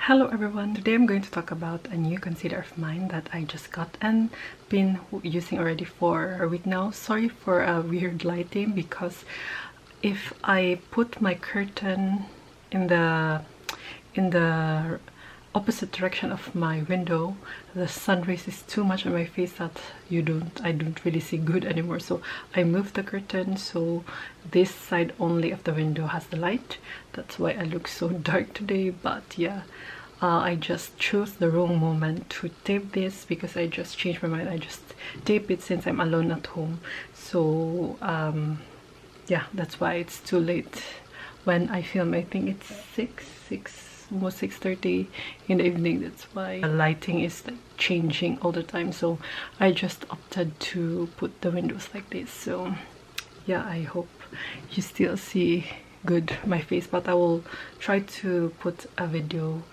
Hello everyone, today I'm going to talk about a new concealer of mine that I just got and been using already for a week now. Sorry for a weird lighting because if I put my curtain in the opposite direction of my window, the sun rays is too much on my face that I don't really see good anymore. So I moved the curtain so this side only of the window has the light. That's why I look so dark today. But yeah, I just chose the wrong moment to tape this because I just changed my mind. I just tape it since I'm alone at home. So yeah, that's why it's too late when I film. I think it's almost 6:30 in the evening. That's why the lighting is like changing all the time, so I just opted to put the windows like this. So yeah, I hope you still see good my face, but I will try to put a video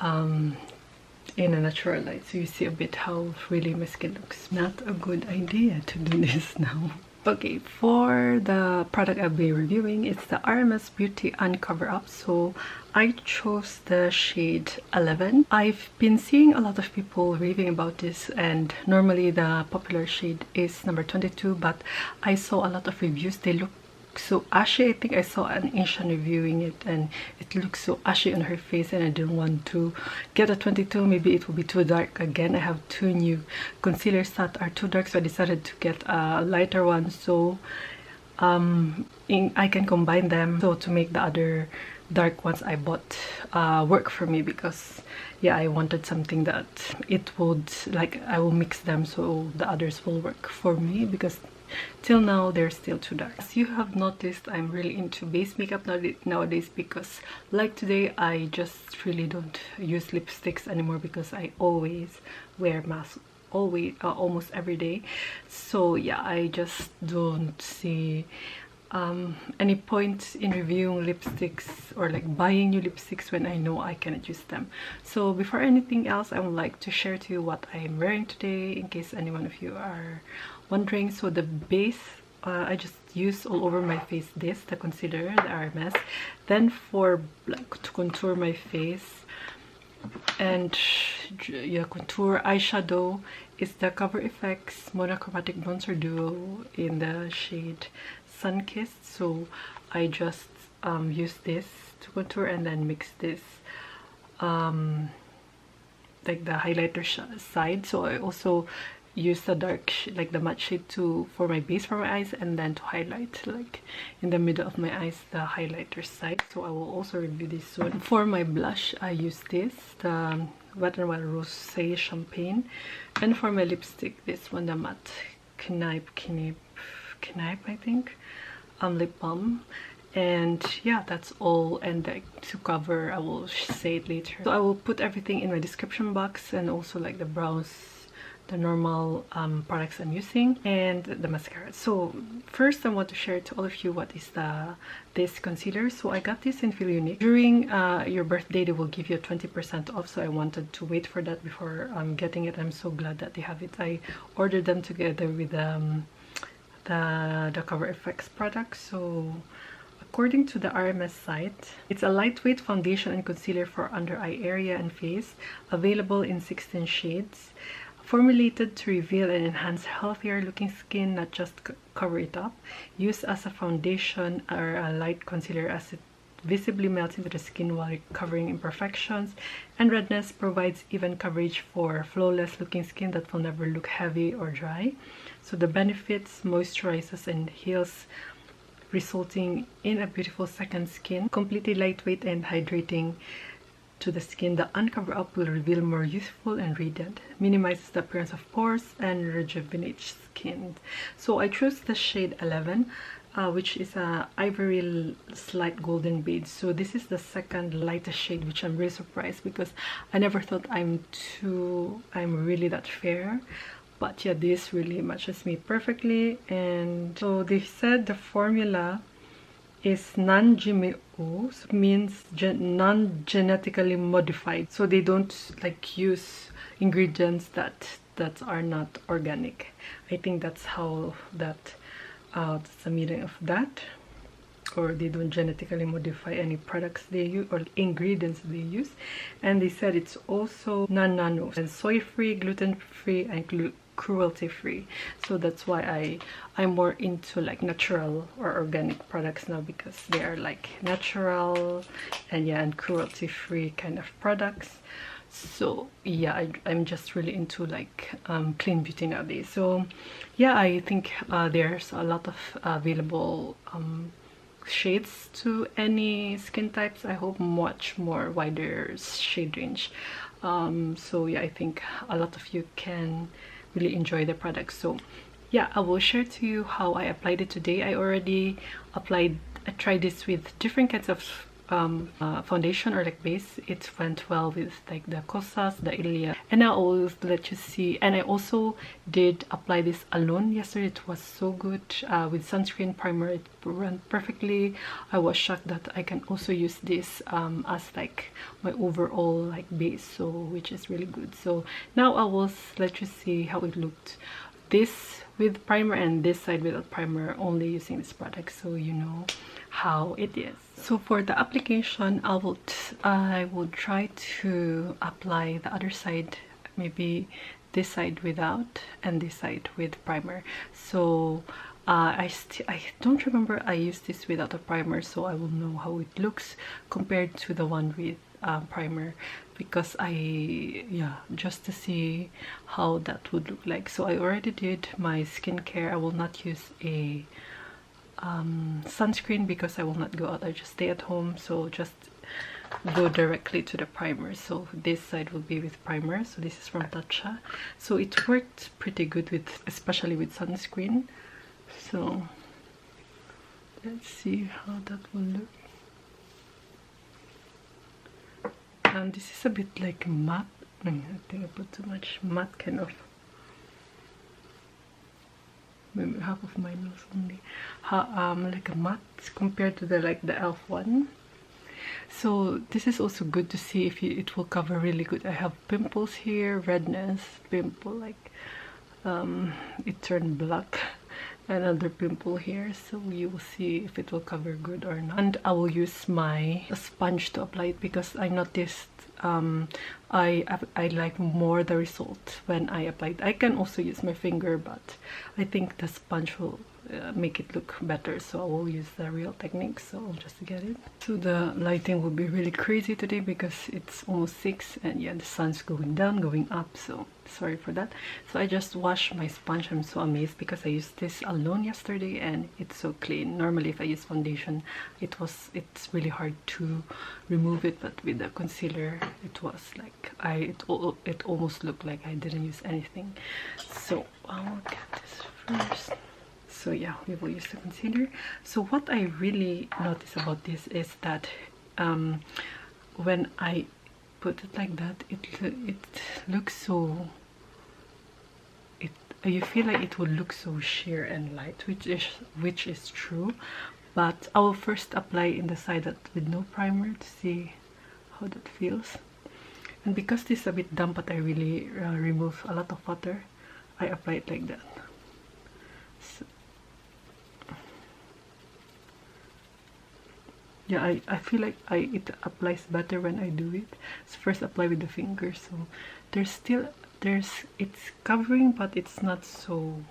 in a natural light so you see a bit how really my skin looks. Not a good idea to do this now. Okay, for the product I'll be reviewing, it's the RMS Beauty Uncover Up. So I chose the shade 11. I've been seeing a lot of people raving about this, and normally the popular shade is number 22, but I saw a lot of reviews. They look so ashy. I think I saw an Asian reviewing it and it looks so ashy on her face, and I didn't want to get a 22. Maybe it will be too dark again. I have two new concealers that are too dark, so I decided to get a lighter one so I can combine them so to make the other dark ones I bought work for me, because yeah, I wanted something that it would, like, I will mix them so the others will work for me, because till now they're still too dark. As you have noticed, I'm really into base makeup nowadays, because like today I just really don't use lipsticks anymore because I always wear masks almost every day. So yeah, I just don't see any point in reviewing lipsticks or like buying new lipsticks when I know I cannot use them. So before anything else, I would like to share to you what I am wearing today, in case any one of you are wondering. So the base, I just use all over my face the concealer, the RMS. Then for like to contour my face and yeah, contour eyeshadow is the Cover FX Monochromatic Bronzer Duo in the shade Sunkissed. So I just use this to contour and then mix this like the highlighter side. So I also use the dark like the matte shade for my base for my eyes, and then to highlight like in the middle of my eyes the highlighter side. So I will also review this soon. For my blush, I use this, the Wet n Wild Rosé Champagne, and for my lipstick, this one, the matte Knipe I think lip balm. And yeah, that's all. And to cover, I will say it later. So I will put everything in my description box, and also like the brows, the normal products I'm using, and the mascara. So first I want to share to all of you what is this concealer. So I got this in Feel Unique. During your birthday they will give you 20% off, so I wanted to wait for that before getting it. I'm so glad that they have it. I ordered them together with the Cover FX products. So according to the RMS site, it's a lightweight foundation and concealer for under eye area and face, available in 16 shades, formulated to reveal and enhance healthier looking skin, not just cover it up. Used as a foundation or a light concealer, as it visibly melts into the skin while covering imperfections and redness, provides even coverage for flawless looking skin that will never look heavy or dry. So the benefits: moisturizes and heals, resulting in a beautiful second skin. Completely lightweight and hydrating to the skin, the Uncover Up will reveal more youthful and radiant, minimizes the appearance of pores, and rejuvenates skin. So I chose the shade 11, which is a ivory slight golden beige. So this is the second lightest shade, which I'm really surprised, because I never thought I'm really that fair. But yeah, this really matches me perfectly. And so they said the formula is non-GMO, so means non-genetically modified. So they don't like use ingredients that are not organic. I think that's how that's the meaning of that. or they don't genetically modify any products they use or ingredients they use. And they said it's also non-nano and soy-free, gluten-free, and cruelty-free. So that's why I'm more into like natural or organic products now, because they are like natural and yeah, and cruelty-free kind of products. So yeah, I'm just really into like clean beauty nowadays. So yeah, I think there's a lot of available shades to any skin types. I hope much more wider shade range. So yeah, I think a lot of you can really enjoy the product. So yeah, I will share to you how I applied it today. I tried this with different kinds of foundation or like base. It went well with like the Kosas, the Ilia, and I always let you see. And I also did apply this alone yesterday. It was so good with sunscreen, primer. It went perfectly. I was shocked that I can also use this as like my overall like base, so which is really good. So now I will let you see how it looked, this with primer and this side without primer, only using this product, so you know how it is. So for the application, I will try to apply the other side, maybe this side without and this side with primer. So I don't remember I used this without a primer, so I will know how it looks compared to the one with primer, because just to see how that would look like. So I already did my skincare. I will not use a sunscreen because I will not go out. I just stay at home, so just go directly to the primer. So this side will be with primer. So this is from Tatcha. So it worked pretty good with, especially with sunscreen. So let's see how that will look. This is a bit like matte. I think I put too much matte, kind of. Maybe half of my nose only. Like a matte compared to the e.l.f. one. So this is also good to see if it will cover really good. I have pimples here, redness, pimple, like it turned black. Another pimple here, so you will see if it will cover good or not. And I will use my sponge to apply it, because I noticed I like more the result when I apply it. I can also use my finger, but I think the sponge will make it look better, so I will use the real technique. So I'll just get it. So the lighting will be really crazy today because it's almost 6 and yeah, the sun's going down, going up, so sorry for that. So I just washed my sponge. I'm so amazed because I used this alone yesterday and it's so clean. Normally if I use foundation, it's really hard to remove it, but with the concealer it was like it almost looked like I didn't use anything. So I'll get this first. So yeah, we will use the concealer. So what I really notice about this is that when I put it like that, it looks so, you feel like it will look so sheer and light, which is true. But I will first apply in the side that with no primer to see how that feels. And because this is a bit damp, but I really remove a lot of water, I apply it like that. So, yeah, I feel like it applies better when I do it. So first apply with the finger. So it's covering, but it's not so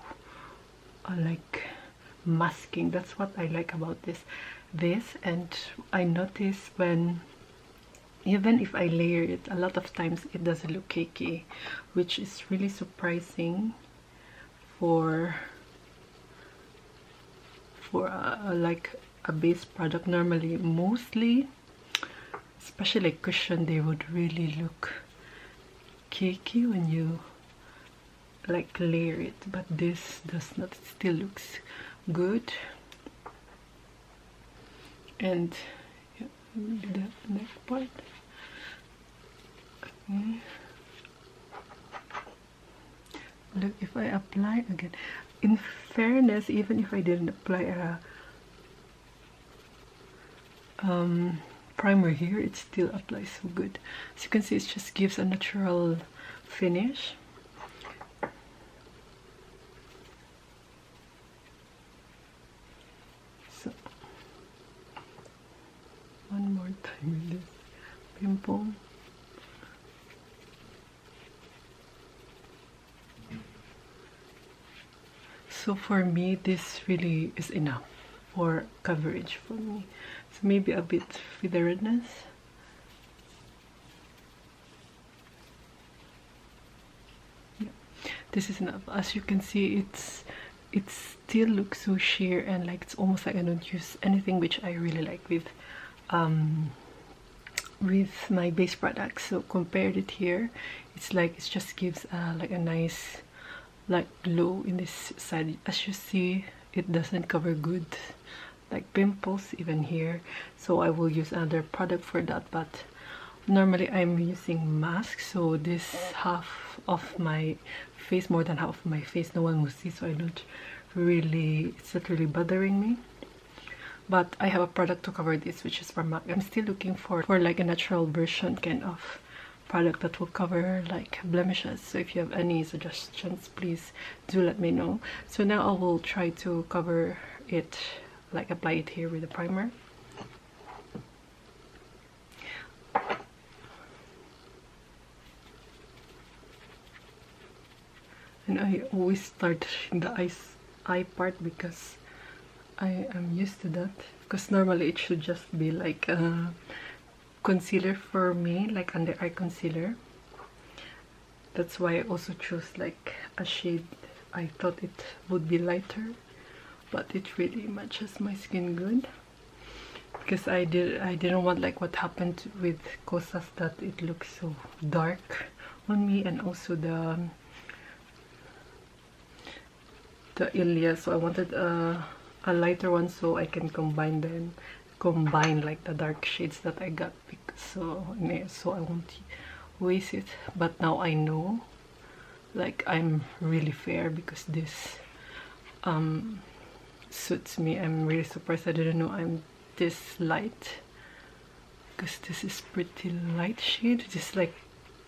like masking. That's what I like about this. And I notice when, even if I layer it, a lot of times it doesn't look cakey, which is really surprising for like a base product. Normally, mostly, especially like cushion, they would really look cakey when you like layer it, but this does not. It still looks good. And yeah, the neck part. Okay. Look, if I apply again, in fairness, even if I didn't apply a primer here, it still applies so good. As you can see, it just gives a natural finish. So So for me, this really is enough for coverage for me. So maybe a bit with the redness. Yeah, this is enough. As you can see, it still looks so sheer, and like it's almost like I don't use anything, which I really like with my base products. So compared it here, it's like it just gives like a nice like glow in this side. As you see, it doesn't cover good like pimples even here, so I will use another product for that. But normally I'm using mask, so this half of my face, more than half of my face, no one will see, so I don't really, it's not really bothering me. But I have a product to cover this, which is from MAC. I'm still looking for like a natural version kind of product that will cover like blemishes. So if you have any suggestions, please do let me know. So now I will try to cover it, like apply it here with a primer. And I always start in the eye part because I am used to that, because normally it should just be like a concealer for me, like under eye concealer. That's why I also chose like a shade. I thought it would be lighter, but it really matches my skin good, because I didn't want like what happened with Kosas, that it looks so dark on me, and also the Ilia. So I wanted a lighter one so I can combine like the dark shades that I got, so I won't waste it. But now I know like I'm really fair because this suits me. I'm really surprised. I didn't know I'm this light, because this is pretty light shade. Just like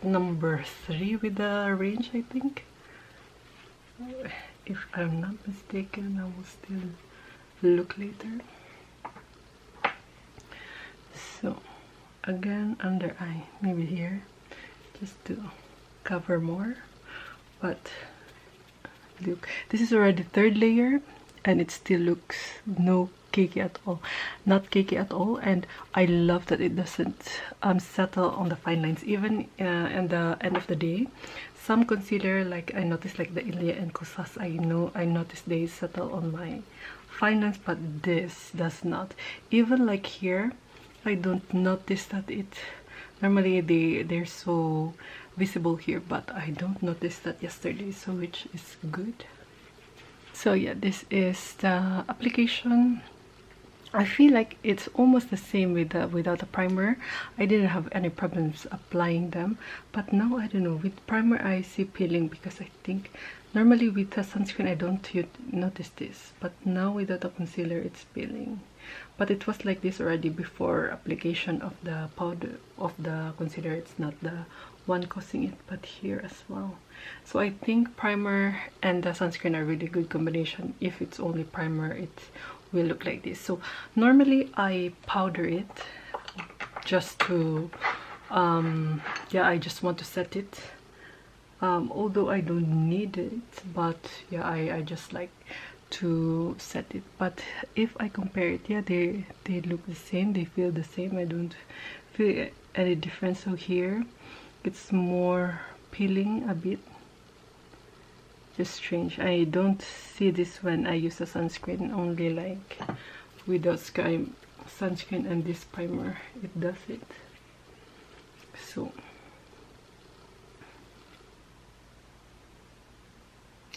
number 3 with the range, I think. If I'm not mistaken, I will still look later. So again, under eye, maybe here, just to cover more. But look, this is already 3rd layer, and it still looks no cakey at all, not cakey at all. And I love that it doesn't settle on the fine lines, even in the end of the day. Some concealer, like I noticed, like the Ilia and Kosas, I noticed they settle on my fine lines, but this does not. Even like here, I don't notice that it, normally they're so visible here, but I don't notice that yesterday, so which is good. So yeah, this is the application. I feel like it's almost the same with without a primer. I didn't have any problems applying them, but now I don't know, with primer I see peeling, because I think normally with the sunscreen I don't notice this, but now without a concealer it's peeling. But it was like this already before application of the powder of the concealer. It's not the one causing it, but here as well. So I think primer and the sunscreen are really good combination. If it's only primer, it will look like this. So normally I powder it just to yeah, I just want to set it, although I don't need it, but yeah, I just like to set it. But if I compare it, yeah, they look the same, they feel the same. I don't feel any difference. So here it's more peeling a bit, just strange. I don't see this when I use a sunscreen, only like without sunscreen and this primer it does it. So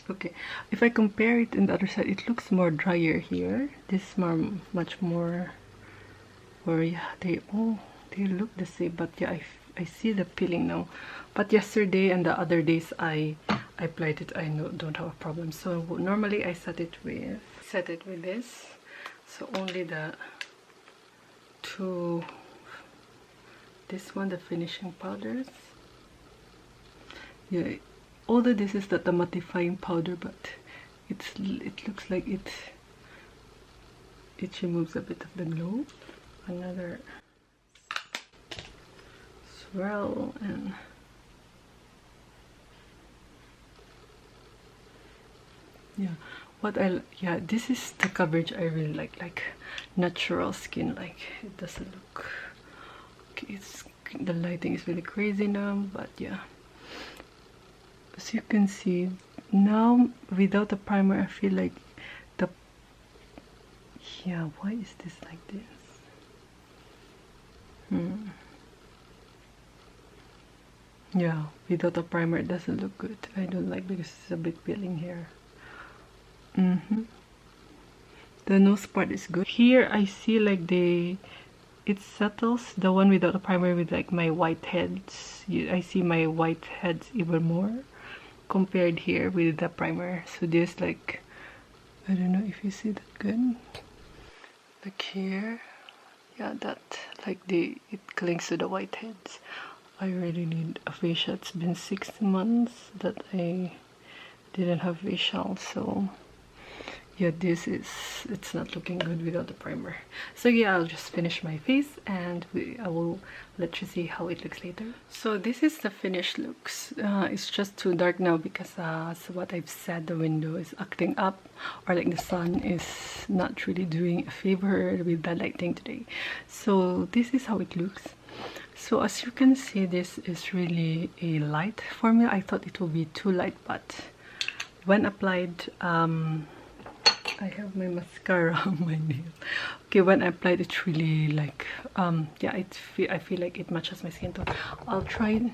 okay, if I compare it in the other side, it looks more drier here. This is much more, or yeah, they look the same, but yeah, I see the peeling now. But yesterday and the other days I applied it, I don't have a problem. So normally I set it with this, so only the two, this one, the finishing powders. Yeah, although this is the mattifying powder, but it looks like it removes a bit of the glow. Another swirl, and yeah, yeah, this is the coverage I really like natural skin. Like, it doesn't look okay, the lighting is really crazy now, but yeah, as you can see now without the primer, I feel like the, yeah, why is this like this? Yeah, without a primer it doesn't look good. I don't like, because it's a bit peeling here. The nose part is good. Here I see like it settles, the one without a primer, with like my white heads. I see my white heads even more compared here with the primer. So this, like, I don't know if you see that good. Like here, yeah, that like it clings to the white heads. I really need a facial. It's been 6 months that I didn't have facial, so yeah, it's not looking good without the primer. So yeah, I'll just finish my face and I will let you see how it looks later. So this is the finished looks. It's just too dark now because so what I've said, the window is acting up, or like the sun is not really doing a favor with the lighting today. So this is how it looks. So as you can see, this is really a light formula. I thought it would be too light, but when applied, I have my mascara on my nail. Okay, when I applied, it's really like yeah, I feel like it matches my skin tone. I'll try.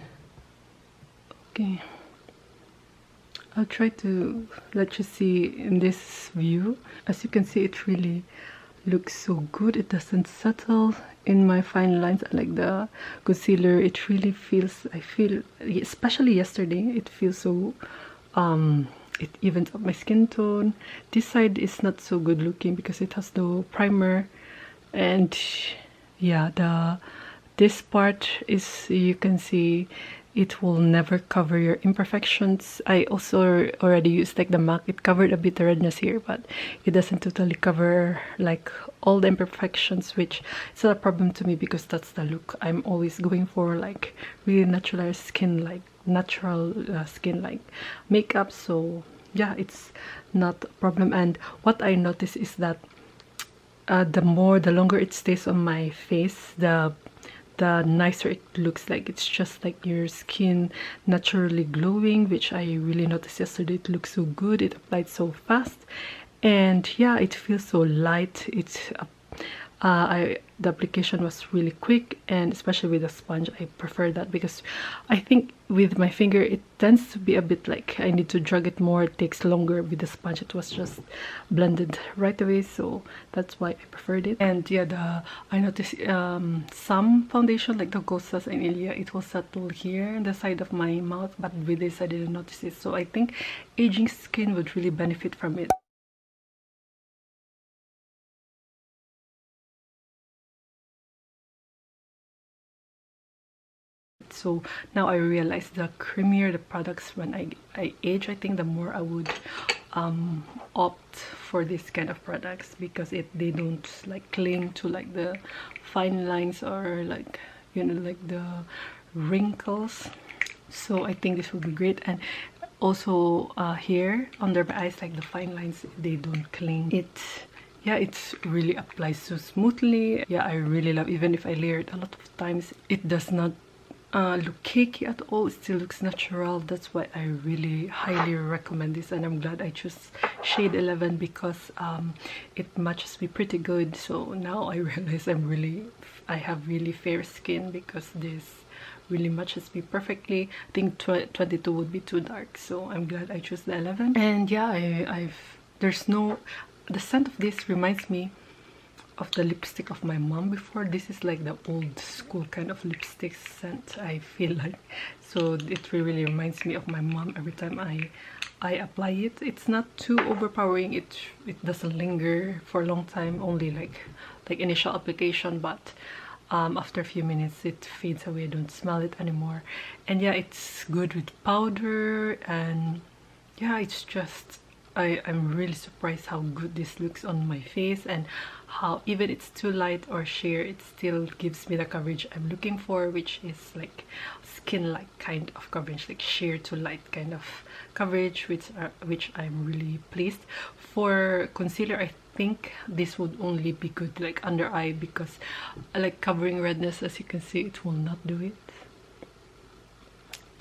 Okay, I'll try to let you see in this view. As you can see, it really looks so good. It doesn't settle in my fine lines. Like the concealer, it really feels, I feel, especially yesterday, it feels so it evens up my skin tone. This side is not so good looking because it has no primer, and yeah, this part is, you can see, it will never cover your imperfections. I also already used like the MAC. It covered a bit the redness here, but it doesn't totally cover like all the imperfections, which is not a problem to me because that's the look I'm always going for, like really natural skin, like natural skin like makeup. So yeah, it's not a problem. And what I noticed is that the longer it stays on my face, the nicer it looks. Like it's just like your skin naturally glowing, which I really noticed yesterday. It looks so good, it applied so fast, and yeah, it feels so light. It's the application was really quick, and especially with the sponge, I prefer that because I think with my finger it tends to be a bit like I need to drag it more. It takes longer. With the sponge, it was just blended right away, so that's why I preferred it. And yeah, I noticed some foundation like the Kosas and Ilia, it will settle here on the side of my mouth, but with this I didn't notice it. So I think aging skin would really benefit from it. So now I realize the creamier the products when I age, I think the more I would opt for this kind of products, because they don't like cling to like the fine lines or like, you know, like the wrinkles. So I think this would be great. And also here under my eyes, like the fine lines, they don't cling. Yeah, it's really applies so smoothly. Yeah, I really love, even if I layer it a lot of times, it does not look cakey at all. It still looks natural. That's why I really highly recommend this, and I'm glad I chose shade 11 because it matches me pretty good. So now I realize I have really fair skin because this really matches me perfectly. I think 22 would be too dark, so I'm glad I chose the 11. And yeah, the scent of this reminds me of the lipstick of my mom before. This is like the old school kind of lipstick scent, I feel like. So it really reminds me of my mom every time I apply it. It's not too overpowering. It doesn't linger for a long time, only like initial application, but after a few minutes it fades away. I don't smell it anymore. And yeah, it's good with powder, and yeah, it's just I'm really surprised how good this looks on my face, and how even it's too light or sheer, it still gives me the coverage I'm looking for, which is like skin-like kind of coverage, like sheer to light kind of coverage, which I'm really pleased. For concealer, I think this would only be good like under eye, because like covering redness, as you can see, it will not do it.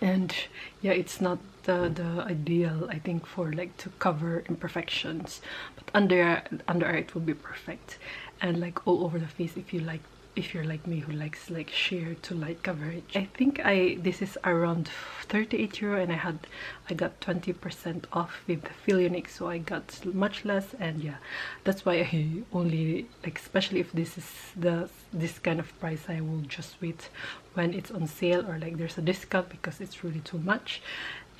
And yeah, it's not the ideal, I think, for like to cover imperfections, but under eye it will be perfect. And like all over the face, if you're like me who likes like sheer to light coverage. I think this is around 38 euro, and I got 20% off with Filipino, so I got much less. And yeah, that's why I only, like, especially if this is this kind of price, I will just wait when it's on sale or like there's a discount, because it's really too much.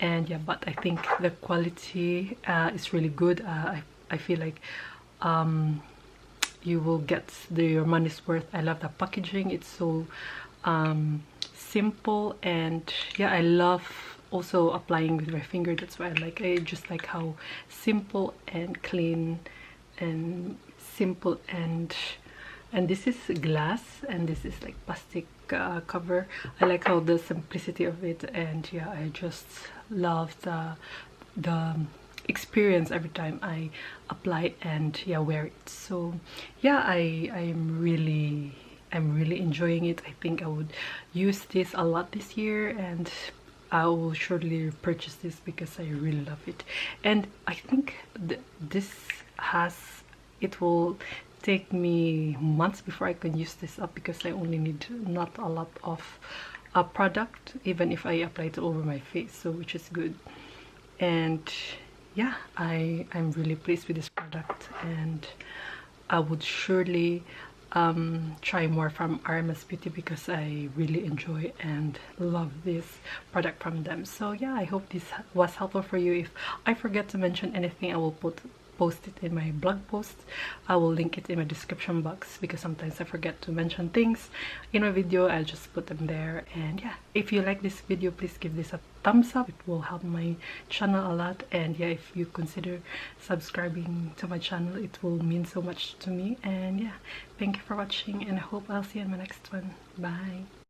And yeah, but I think the quality is really good. I feel like you will get your money's worth. I love the packaging. It's so simple, and yeah, I love also applying with my finger. That's why I just like how simple and clean and simple. And this is glass, and this is like plastic cover. I like how the simplicity of it, and yeah, I just love the experience every time I apply and yeah, wear it. So yeah, I'm really enjoying it. I think I would use this a lot this year, and I will surely purchase this because I really love it. And I think it will take me months before I can use this up, because I only need not a lot of product, even if I apply it over my face, so which is good. And yeah, I'm really pleased with this product, and I would surely try more from RMS Beauty, because I really enjoy and love this product from them. So yeah, I hope this was helpful for you. If I forget to mention anything, I will post it in my blog post. I will link it in my description box, because sometimes I forget to mention things in my video. I'll just put them there. And yeah, if you like this video, please give this a thumbs up. It will help my channel a lot. And yeah, if you consider subscribing to my channel, it will mean so much to me. And yeah, thank you for watching, and I hope I'll see you in my next one. Bye.